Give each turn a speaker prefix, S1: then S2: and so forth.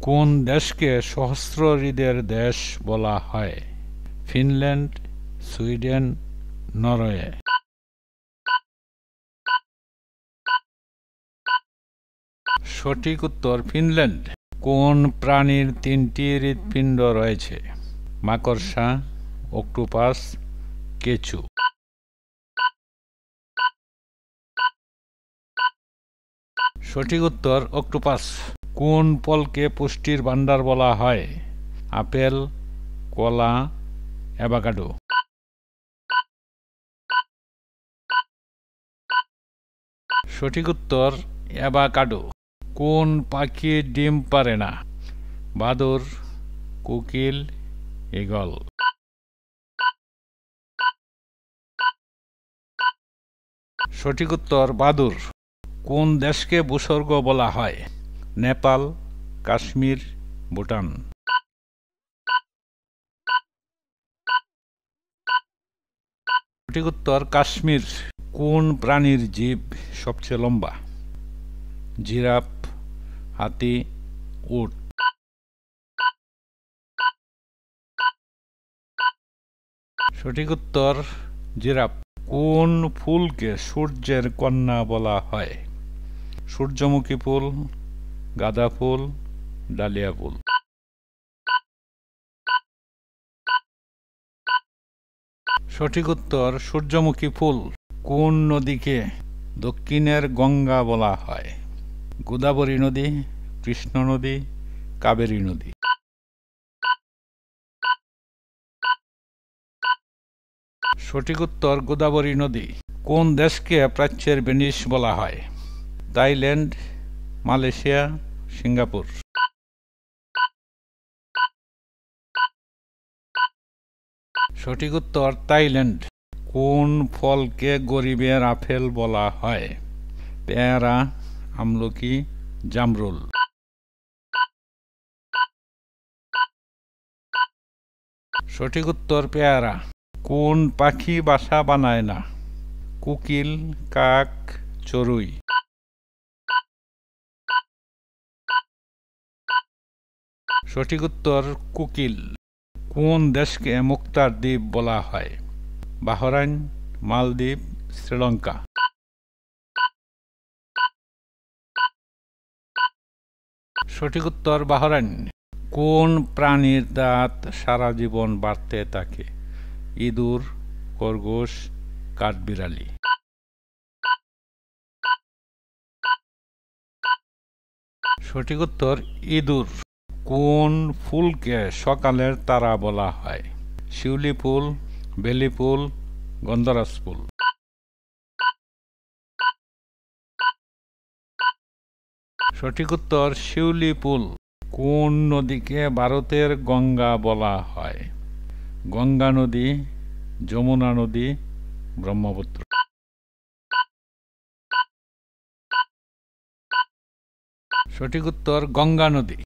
S1: কোন দেশকে সহস্র হ্রদের দেশ বলা হয়? Finland, Sweden, Norway. সঠিক উত্তর ফিনল্যান্ড। কোন প্রাণীর 3টি হৃৎপিণ্ড রয়েছে? মাকড়সা, অক্টোপাস, কেঁচো। সঠিক উত্তর অক্টোপাস। কোন ফলকে পুষ্টির ভাণ্ডার বলা হয়? আপেল, কলা, অ্যাভোকাডো। সঠিক উত্তর অ্যাভোকাডো। কোন পাখি ডিম পারে না? বাদুড়, কোকিল, ঈগল। সঠিক উত্তর বাদুড়। কোন দেশকে ভূস্বর্গ বলা হয়? নেপাল, কাশ্মীর, ভুটান। সঠিক উত্তর কাশ্মীর। কোন প্রাণীর জিভ সবচেয়ে লম্বা? জিরাফ, হাতি, উট। সঠিক উত্তর জিরাফ। কোন ফুলকে সূর্যের কন্যা বলা হয়? সূর্যমুখী ফুল, গাঁদা ফুল, ডালিয়া ফুল। সঠিক উত্তর সূর্যমুখী ফুল। কোন নদীকে দক্ষিণের গঙ্গা বলা হয়? গোদাবরী নদী, কৃষ্ণ নদী, কাবেরী নদী। সঠিক উত্তর গোদাবরী নদী। কোন দেশকে প্রাচ্যের ভেনিস বলা হয়? Thailand, Malaysia, Singapore. সঠিক উত্তর থাইল্যান্ড। কোন ফলকে গরিবের আপেল বলা হয়? পেয়ারা, আমলকি, জামরুল। সঠিক উত্তর পেয়ারা। কোন পাখি বাসা বানায় না? কোকিল, কাক, চড়ুই। সঠিক উত্তর কোকিল। কোন দেশকে মুক্তার দ্বীপ বলা হয়? বাহরাইন, মালদ্বীপ, শ্রীলঙ্কা। সঠিক উত্তর বাহরাইন। কোন প্রাণীর দাঁত সারা জীবন বাড়তে থাকে? ইঁদুর, খরগোশ, কাঠবিড়ালি। সঠিক উত্তর ইঁদুর। কোন ফুলকে সকালের তারা বলা হয়? শিউলি ফুল, বেলি ফুল, গন্ধরাজ ফুল। সঠিক উত্তর শিউলি ফুল। কোন নদীকে ভারতের গঙ্গা বলা হয়? গঙ্গা নদী, যমুনা নদী, ব্রহ্মপুত্র। সঠিক উত্তর গঙ্গা নদী।